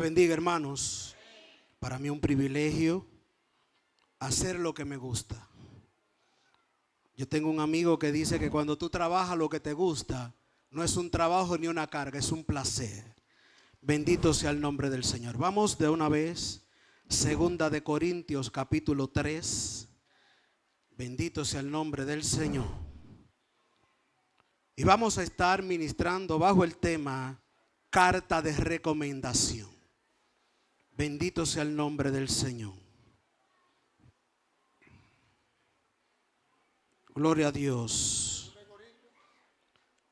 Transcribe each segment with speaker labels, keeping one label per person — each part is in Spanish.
Speaker 1: bendiga, hermanos. Para mí un privilegio hacer lo que me gusta. Yo tengo un amigo que dice que cuando tú trabajas lo que te gusta, no es un trabajo ni una carga, es un placer. Bendito sea el nombre del Señor. Vamos de una vez, Segunda de Corintios capítulo 3. Bendito sea el nombre del Señor. Y vamos a estar ministrando bajo el tema carta de recomendación. Bendito sea el nombre del Señor. Gloria a Dios.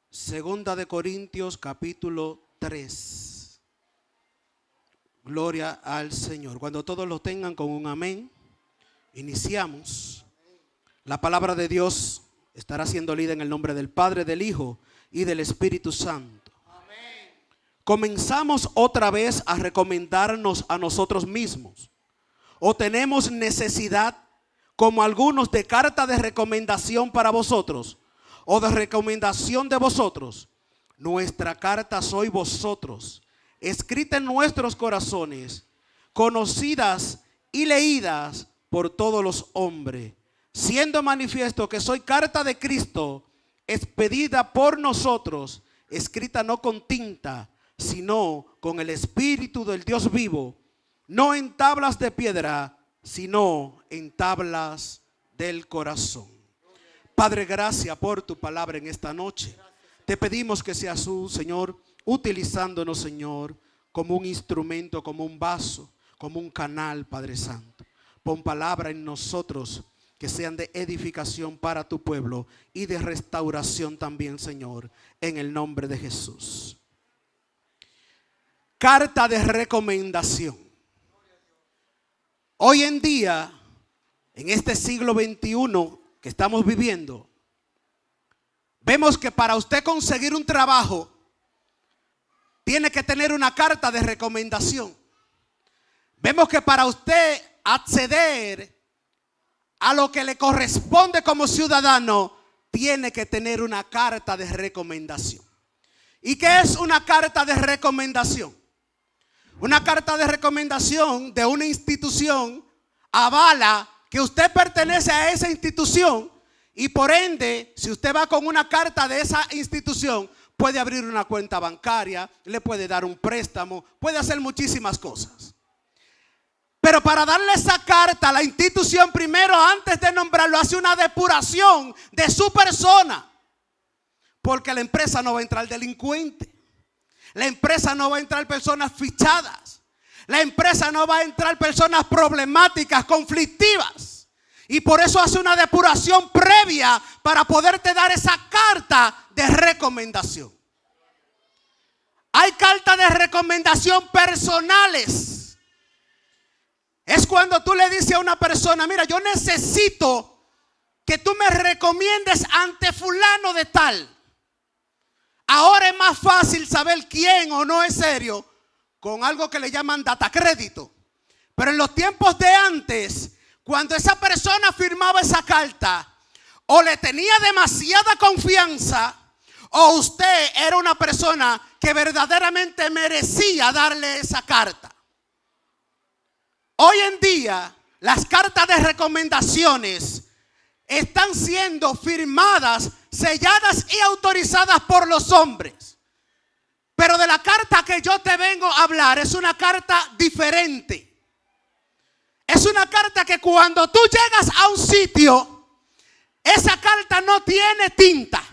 Speaker 1: Segunda de Corintios capítulo 3. Gloria al Señor. Cuando todos lo tengan con un amén, iniciamos. La palabra de Dios estará siendo leída en el nombre del Padre, del Hijo y del Espíritu Santo. Amén. Comenzamos otra vez a recomendarnos a nosotros mismos. ¿O tenemos necesidad, como algunos, de carta de recomendación para vosotros? ¿O de recomendación de vosotros? Nuestra carta sois vosotros, escrita en nuestros corazones, conocidas y leídas por todos los hombres, siendo manifiesto que soy carta de Cristo, expedida por nosotros, escrita no con tinta, sino con el Espíritu del Dios vivo, no en tablas de piedra, sino en tablas del corazón. Padre, gracias por tu palabra en esta noche. Te pedimos que seas tú, Señor, utilizándonos, Señor, como un instrumento, como un vaso, como un canal, Padre Santo. Pon palabra en nosotros que sean de edificación para tu pueblo y de restauración también, Señor, en el nombre de Jesús. Carta de recomendación. Hoy en día, en este siglo XXI que estamos viviendo, vemos que para usted conseguir un trabajo, tiene que tener una carta de recomendación. Vemos que para usted acceder a lo que le corresponde como ciudadano, tiene que tener una carta de recomendación. ¿Y qué es una carta de recomendación? Una carta de recomendación de una institución avala que usted pertenece a esa institución y por ende, si usted va con una carta de esa institución, puede abrir una cuenta bancaria, le puede dar un préstamo, puede hacer muchísimas cosas. Pero para darle esa carta a la institución, primero, antes de nombrarlo, hace una depuración de su persona. Porque la empresa no va a entrar delincuente. La empresa no va a entrar personas fichadas. La empresa no va a entrar personas problemáticas, conflictivas. Y por eso hace una depuración previa para poderte dar esa carta de recomendación. Hay cartas de recomendación personales. Es cuando tú le dices a una persona: mira, yo necesito que tú me recomiendes ante fulano de tal. Ahora es más fácil saber quién o no es serio con algo que le llaman data crédito. Pero en los tiempos de antes, cuando esa persona firmaba esa carta, o le tenía demasiada confianza, o usted era una persona que verdaderamente merecía darle esa carta. Hoy en día, las cartas de recomendaciones están siendo firmadas, selladas y autorizadas por los hombres. Pero de la carta que yo te vengo a hablar es una carta diferente. Es una carta que cuando tú llegas a un sitio, esa carta no tiene tinta,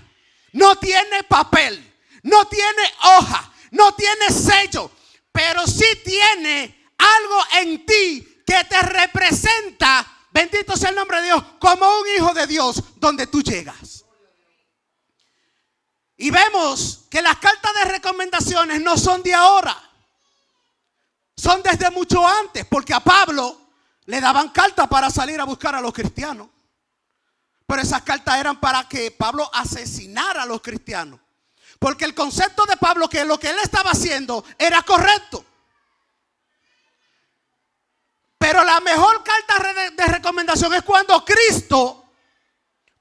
Speaker 1: no tiene papel, no tiene hoja, no tiene sello, pero sí tiene algo en ti que te representa, bendito sea el nombre de Dios, como un hijo de Dios donde tú llegas. Y vemos que las cartas de recomendaciones no son de ahora, son desde mucho antes, porque a Pablo le daban cartas para salir a buscar a los cristianos. Pero esas cartas eran para que Pablo asesinara a los cristianos, porque el concepto de Pablo, que lo que él estaba haciendo era correcto. Pero la mejor carta de recomendación es cuando Cristo,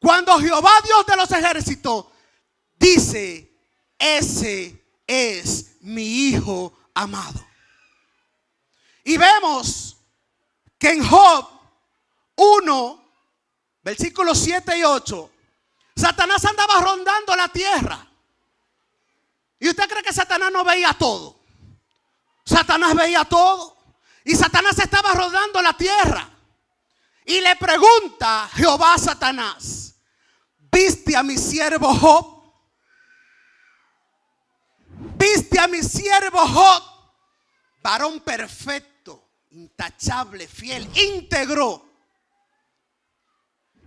Speaker 1: cuando Jehová Dios de los ejércitos dice: ese es mi hijo amado. Y vemos que en Job 1, versículos 7 y 8, Satanás andaba rondando la tierra. ¿Y usted cree que Satanás no veía todo? Satanás veía todo. Y Satanás estaba rondando la tierra. Y le pregunta Jehová a Satanás: ¿viste a mi siervo Job? ¿Viste a mi siervo Job? Varón perfecto, intachable, fiel, íntegro.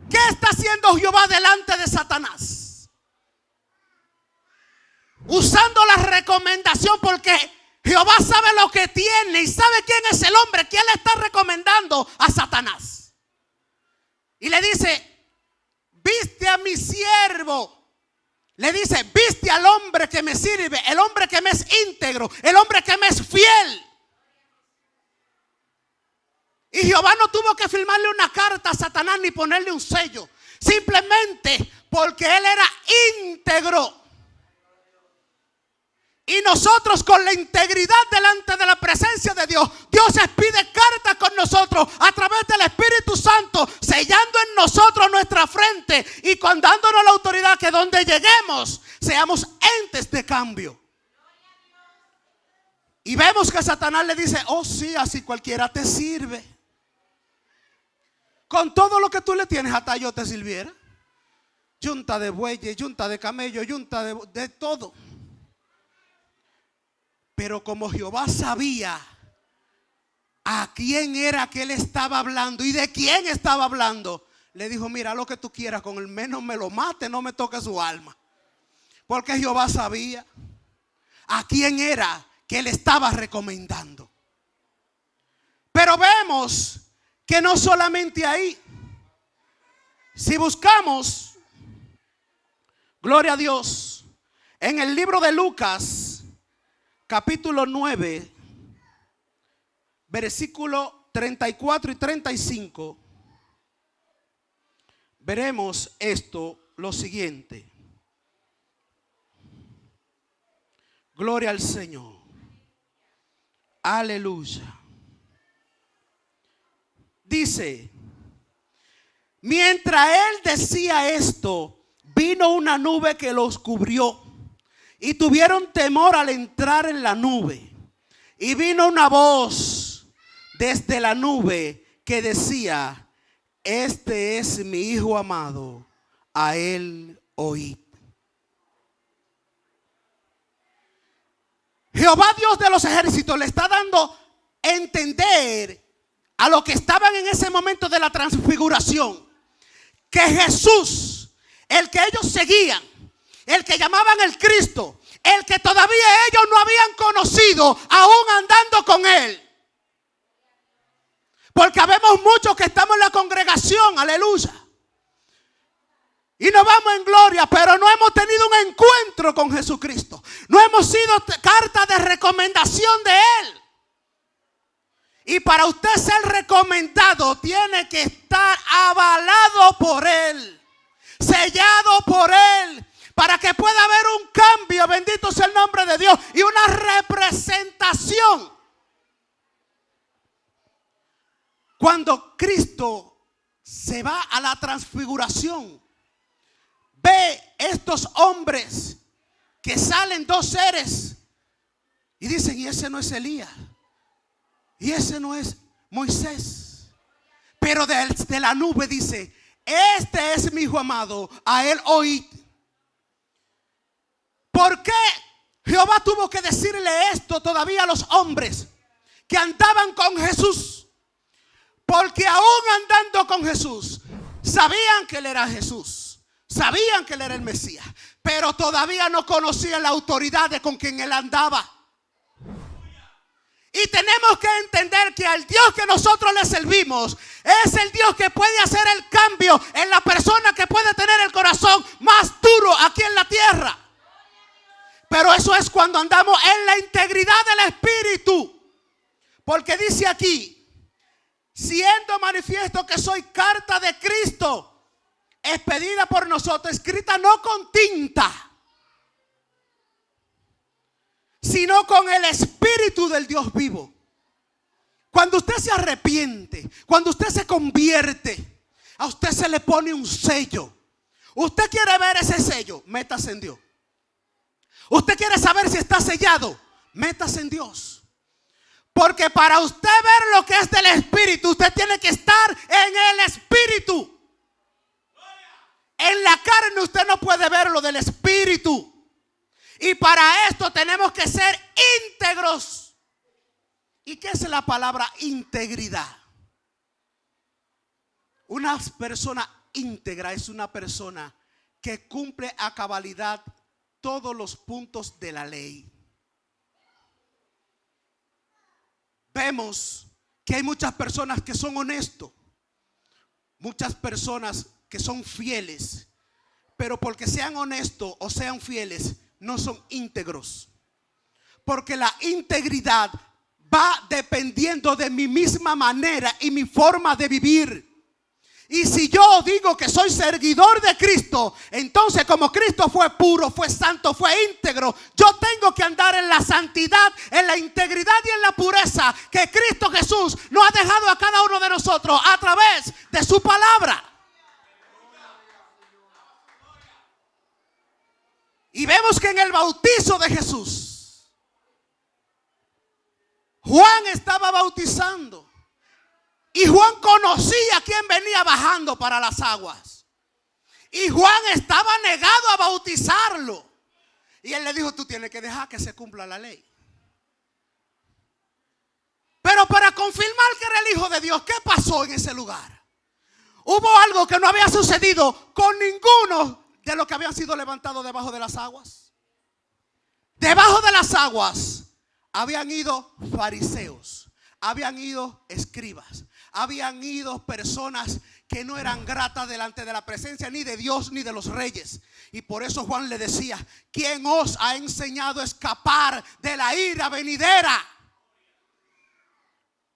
Speaker 1: ¿Qué está haciendo Jehová delante de Satanás? Usando la recomendación, porque Jehová sabe lo que tiene y sabe quién es el hombre que él está recomendando a Satanás. Y le dice: viste a mi siervo. Le dice: viste al hombre que me sirve, el hombre que me es íntegro, el hombre que me es fiel. Y Jehová no tuvo que firmarle una carta a Satanás ni ponerle un sello, simplemente porque él era íntegro. Y nosotros, con la integridad delante de la presencia de Dios, Dios pide carta con nosotros a través del Espíritu Santo, sellando en nosotros nuestra frente y dándonos la autoridad que donde lleguemos seamos entes de cambio. Y vemos que Satanás le dice: oh sí, así cualquiera te sirve. Con todo lo que tú le tienes, hasta yo te sirviera. Yunta de bueyes, yunta de camello, yunta de todo. Pero como Jehová sabía a quién era que él estaba hablando y de quién estaba hablando, le dijo: mira, lo que tú quieras, con el menos me lo mate, no me toque su alma. Porque Jehová sabía a quién era que él estaba recomendando. Pero vemos que no solamente ahí. Si buscamos, gloria a Dios, en el libro de Lucas, capítulo 9, versículo 34 y 35, veremos esto, lo siguiente. Gloria al Señor. Aleluya. Dice: mientras él decía esto, vino una nube que los cubrió, y tuvieron temor al entrar en la nube. Y vino una voz desde la nube que decía: este es mi Hijo amado, a él oíd. Jehová Dios de los ejércitos le está dando a entender a los que estaban en ese momento de la transfiguración que Jesús, el que ellos seguían, el que llamaban el Cristo, el que todavía ellos no habían conocido, aún andando con él. Porque habemos muchos que estamos en la congregación, aleluya, y nos vamos en gloria, pero no hemos tenido un encuentro con Jesucristo. No hemos sido carta de recomendación de él. Y para usted ser recomendado, tiene que estar avalado por él, sellado por él, para que pueda haber un cambio, bendito sea el nombre de Dios, y una representación. Cuando Cristo se va a la transfiguración, ve estos hombres que salen dos seres y dicen: y ese no es Elías, y ese no es Moisés. Pero de la nube dice: este es mi Hijo amado, a él oíd. ¿Por qué Jehová tuvo que decirle esto todavía a los hombres que andaban con Jesús? Porque aún andando con Jesús, sabían que él era Jesús, sabían que él era el Mesías, pero todavía no conocían la autoridad de con quien él andaba. Y tenemos que entender que al Dios que nosotros le servimos es el Dios que puede hacer el cambio en la persona que puede tener el corazón más duro aquí en la tierra. Pero eso es cuando andamos en la integridad del Espíritu. Porque dice aquí: siendo manifiesto que soy carta de Cristo, expedida por nosotros, escrita no con tinta, sino con el Espíritu del Dios vivo. Cuando usted se arrepiente, cuando usted se convierte, a usted se le pone un sello. Usted quiere ver ese sello, métase en Dios. Usted quiere saber si está sellado, métase en Dios. Porque para usted ver lo que es del Espíritu, usted tiene que estar en el Espíritu. En la carne usted no puede ver lo del Espíritu. Y para esto tenemos que ser íntegros. ¿Y qué es la palabra integridad? Una persona íntegra es una persona que cumple a cabalidad todos los puntos de la ley. Vemos que hay muchas personas que son honestos, muchas personas que son fieles, pero porque sean honestos o sean fieles, no son íntegros. Porque la integridad va dependiendo de mi misma manera y mi forma de vivir. Y si yo digo que soy seguidor de Cristo, entonces como Cristo fue puro, fue santo, fue íntegro, yo tengo que andar en la santidad, en la integridad y en la pureza que Cristo Jesús nos ha dejado a cada uno de nosotros a través de su palabra. Y vemos que en el bautizo de Jesús, Juan estaba bautizando. Y Juan conocía a quien venía bajando para las aguas. Y Juan estaba negado a bautizarlo. Y él le dijo, tú tienes que dejar que se cumpla la ley. Pero para confirmar que era el Hijo de Dios, ¿qué pasó en ese lugar? Hubo algo que no había sucedido con ninguno de los que habían sido levantados debajo de las aguas. Debajo de las aguas habían ido fariseos, habían ido escribas, habían ido personas que no eran gratas delante de la presencia ni de Dios ni de los reyes. Y por eso Juan le decía, ¿quién os ha enseñado a escapar de la ira venidera?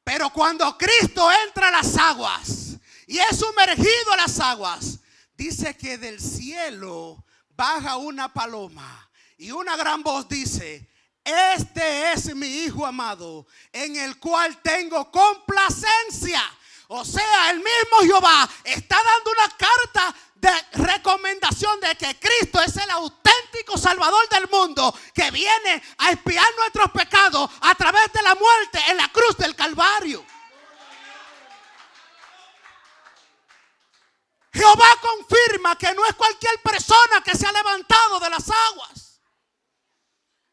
Speaker 1: Pero cuando Cristo entra a las aguas y es sumergido a las aguas, dice que del cielo baja una paloma y una gran voz dice, este es mi Hijo amado, en el cual tengo complacencia. O sea, el mismo Jehová está dando una carta de recomendación de que Cristo es el auténtico Salvador del mundo, que viene a expiar nuestros pecados a través de la muerte en la cruz del Calvario. Jehová confirma que no es cualquier persona que se ha levantado de las aguas,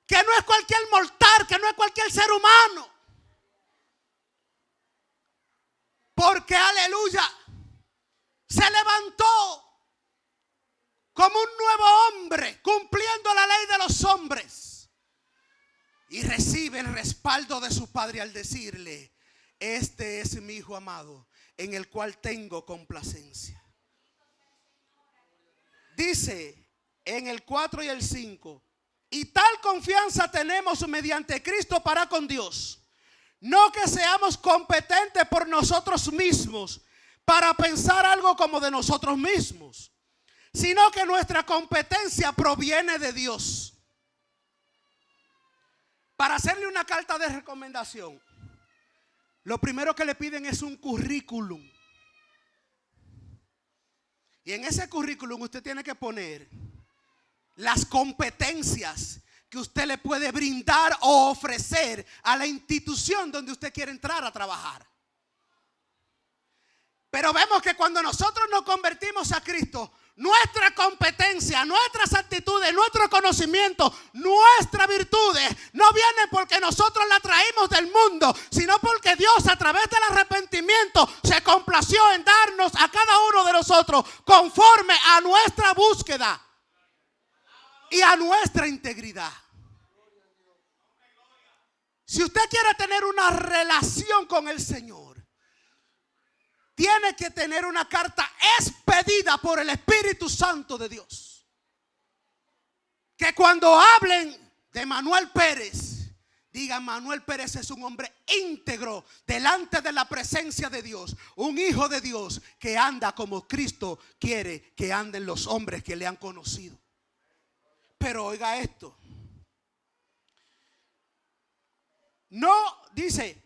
Speaker 1: que no es cualquier mortal, que no es cualquier ser humano. Porque, aleluya, se levantó como un nuevo hombre, cumpliendo la ley de los hombres. Y recibe el respaldo de su Padre al decirle, este es mi Hijo amado, en el cual tengo complacencia. Dice en el 4 y el 5, y tal confianza tenemos mediante Cristo para con Dios. No que seamos competentes por nosotros mismos para pensar algo como de nosotros mismos, sino que nuestra competencia proviene de Dios. Para hacerle una carta de recomendación, lo primero que le piden es un currículum. Y en ese currículum usted tiene que poner las competencias que usted le puede brindar o ofrecer a la institución donde usted quiere entrar a trabajar. Pero vemos que cuando nosotros nos convertimos a Cristo, nuestra competencia, nuestras actitudes, nuestro conocimiento, nuestras virtudes no vienen porque nosotros la traímos del mundo, sino porque Dios a través del arrepentimiento se complació en darnos a cada uno de nosotros conforme a nuestra búsqueda y a nuestra integridad. Si usted quiere tener una relación con el Señor, tiene que tener una carta expedida por el Espíritu Santo de Dios. Que cuando hablen de Manuel Pérez, digan, Manuel Pérez es un hombre íntegro delante de la presencia de Dios, un hijo de Dios que anda como Cristo quiere que anden los hombres que le han conocido. Pero oiga esto, no dice,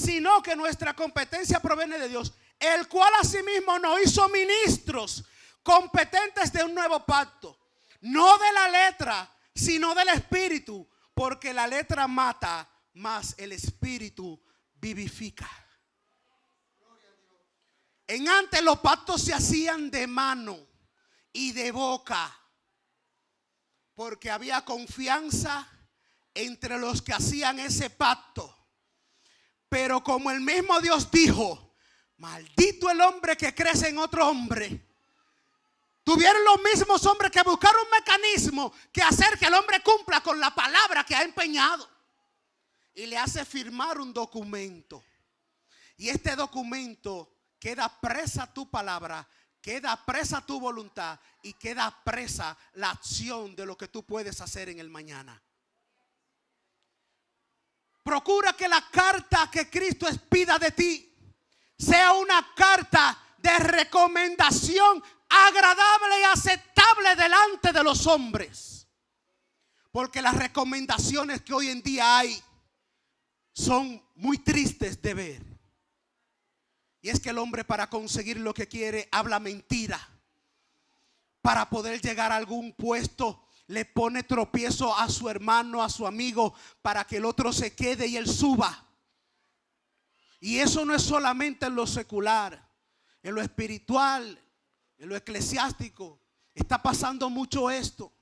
Speaker 1: sino que nuestra competencia proviene de Dios, el cual asimismo nos hizo ministros competentes de un nuevo pacto, no de la letra, sino del espíritu, porque la letra mata, mas el espíritu vivifica. En antes los pactos se hacían de mano y de boca, porque había confianza entre los que hacían ese pacto. Pero como el mismo Dios dijo, maldito el hombre que crece en otro hombre, tuvieron los mismos hombres que buscar un mecanismo que hacer que el hombre cumpla con la palabra que ha empeñado. Y le hace firmar un documento. Y este documento queda presa tu palabra, queda presa tu voluntad y queda presa la acción de lo que tú puedes hacer en el mañana. Procura que la carta que Cristo expida de ti sea una carta de recomendación agradable y aceptable delante de los hombres. Porque las recomendaciones que hoy en día hay son muy tristes de ver. Y es que el hombre, para conseguir lo que quiere, habla mentira. Para poder llegar a algún puesto, le pone tropiezo a su hermano, a su amigo, para que el otro se quede y él suba. Y eso no es solamente en lo secular, en lo espiritual, en lo eclesiástico. Está pasando mucho esto.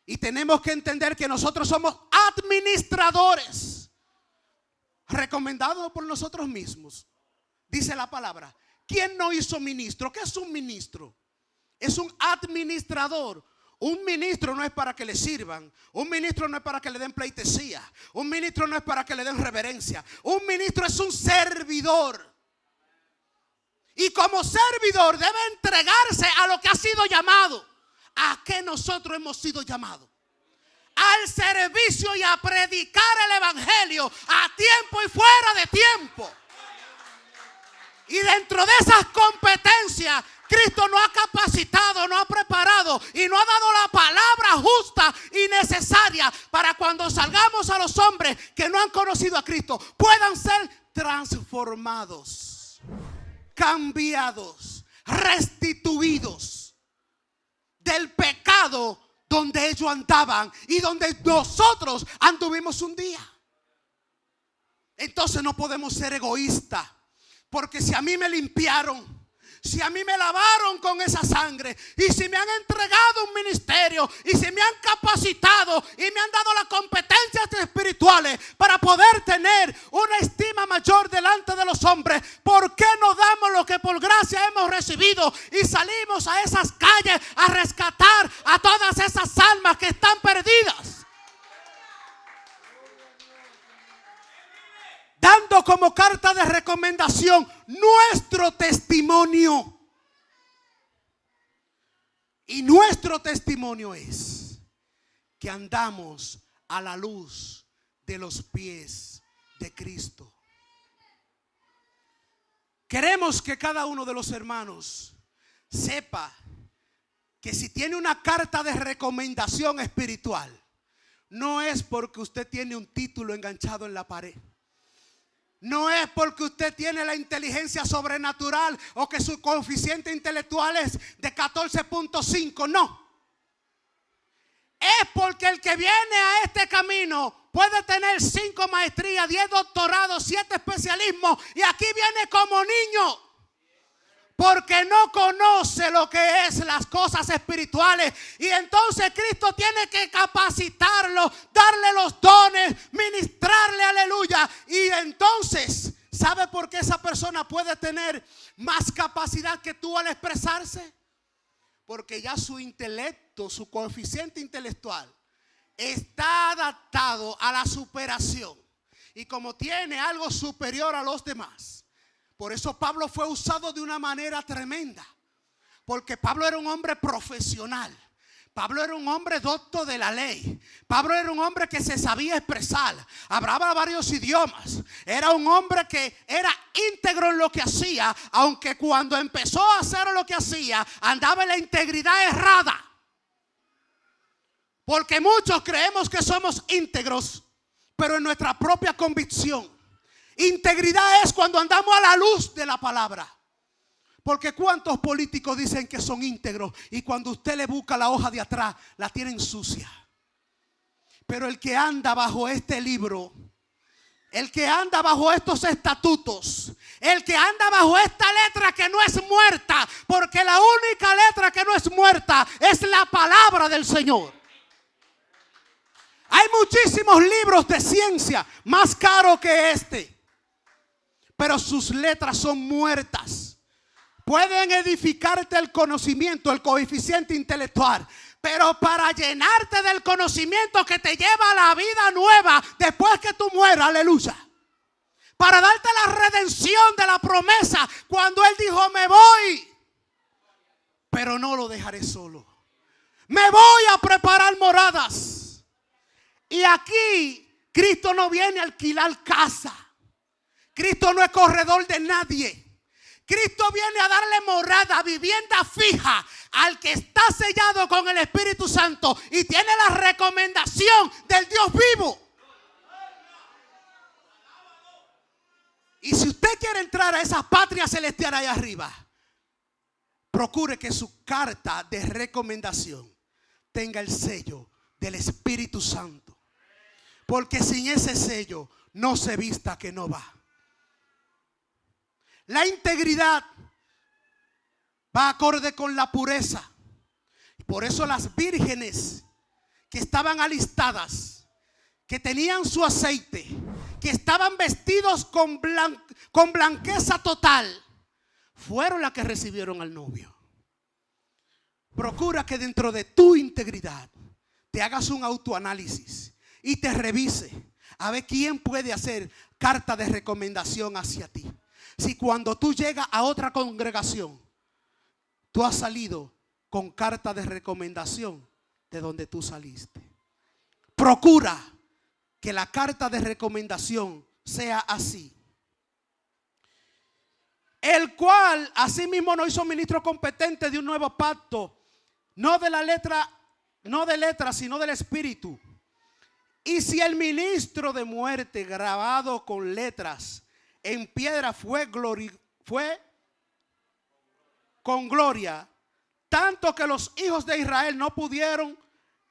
Speaker 1: Y tenemos que entender que nosotros somos administradores, recomendados por nosotros mismos. Dice la palabra. ¿Quién no hizo ministro? ¿Qué es un ministro? Es un administrador. Un ministro no es para que le sirvan. Un ministro no es para que le den pleitesía. Un ministro no es para que le den reverencia. Un ministro es un servidor. Y como servidor debe entregarse a lo que ha sido llamado. ¿A qué nosotros hemos sido llamados? Al servicio y a predicar el evangelio a tiempo y fuera de tiempo. Y dentro de esas competencias, Cristo nos ha capacitado, nos ha preparado y nos ha dado la palabra justa y necesaria para cuando salgamos a los hombres que no han conocido a Cristo, puedan ser transformados, cambiados, restituidos del pecado donde ellos andaban y donde nosotros anduvimos un día. Entonces no podemos ser egoístas. Porque si a mí me limpiaron, si a mí me lavaron con esa sangre, y si me han entregado un ministerio, y si me han capacitado y me han dado las competencias espirituales para poder tener una estima mayor delante de los hombres, ¿por qué no damos lo que por gracia hemos recibido y salimos a esas calles a rescatar a todas esas almas que están perdidas? Dando como carta de recomendación nuestro testimonio. Y nuestro testimonio es que andamos a la luz de los pies de Cristo. Queremos que cada uno de los hermanos sepa que si tiene una carta de recomendación espiritual, no es porque usted tiene un título enganchado en la pared. No es porque usted tiene la inteligencia sobrenatural o que su coeficiente intelectual es de 14.5, no. Es porque el que viene a este camino puede tener 5 maestrías, 10 doctorados, 7 especialismos y aquí viene como niño. Porque no conoce lo que es las cosas espirituales. Y entonces Cristo tiene que capacitarlo, darle los dones, ministrarle, aleluya. Y entonces, ¿sabe por qué esa persona puede tener más capacidad que tú al expresarse? Porque ya su intelecto, su coeficiente intelectual está adaptado a la superación. Y como tiene algo superior a los demás, por eso Pablo fue usado de una manera tremenda. Porque Pablo era un hombre profesional. Pablo era un hombre docto de la ley. Pablo era un hombre que se sabía expresar. Hablaba varios idiomas. Era un hombre que era íntegro en lo que hacía. Aunque cuando empezó a hacer lo que hacía, andaba en la integridad errada. Porque muchos creemos que somos íntegros, pero en nuestra propia convicción, Integridad es cuando andamos a la luz de la palabra. Porque cuántos políticos dicen que son íntegros y cuando usted le busca la hoja de atrás la tienen sucia. Pero el que anda bajo este libro, el que anda bajo estos estatutos, el que anda bajo esta letra que no es muerta, porque la única letra que no es muerta es la palabra del Señor. Hay muchísimos libros de ciencia más caros que este, pero sus letras son muertas. Pueden edificarte el conocimiento, el coeficiente intelectual, pero para llenarte del conocimiento que te lleva a la vida nueva después que tú mueras, aleluya. Para darte la redención de la promesa cuando Él dijo, me voy, pero no lo dejaré solo. Me voy a preparar moradas. Y aquí Cristo no viene a alquilar casa. Cristo no es corredor de nadie. Cristo viene a darle morada, vivienda fija al que está sellado con el Espíritu Santo y tiene la recomendación del Dios vivo. Y si usted quiere entrar a esa patria celestial allá arriba, procure que su carta de recomendación tenga el sello del Espíritu Santo. Porque sin ese sello no se vista que no va. La integridad va acorde con la pureza. Por eso las vírgenes que estaban alistadas, que tenían su aceite, que estaban vestidos con blanqueza total, fueron las que recibieron al novio. Procura que dentro de tu integridad te hagas un autoanálisis y te revise a ver quién puede hacer carta de recomendación hacia ti. Si cuando tú llegas a otra congregación, tú has salido con carta de recomendación de donde tú saliste. Procura que la carta de recomendación sea así. El cual asimismo nos hizo ministro competente de un nuevo pacto, no de la letra, no de letra, sino del espíritu. Y si el ministro de muerte grabado con letras en piedra fue con gloria, tanto que los hijos de Israel no pudieron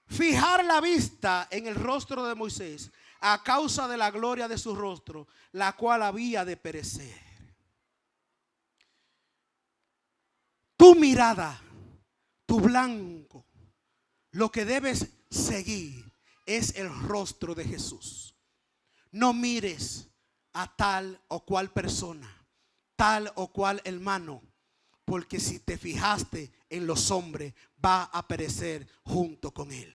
Speaker 1: fijar la vista en el rostro de Moisés a causa de la gloria de su rostro, la cual había de perecer. Tu mirada, tu blanco, lo que debes seguir es el rostro de Jesús. No mires a tal o cual persona, tal o cual hermano, porque si te fijaste en los hombres, va a perecer junto con él.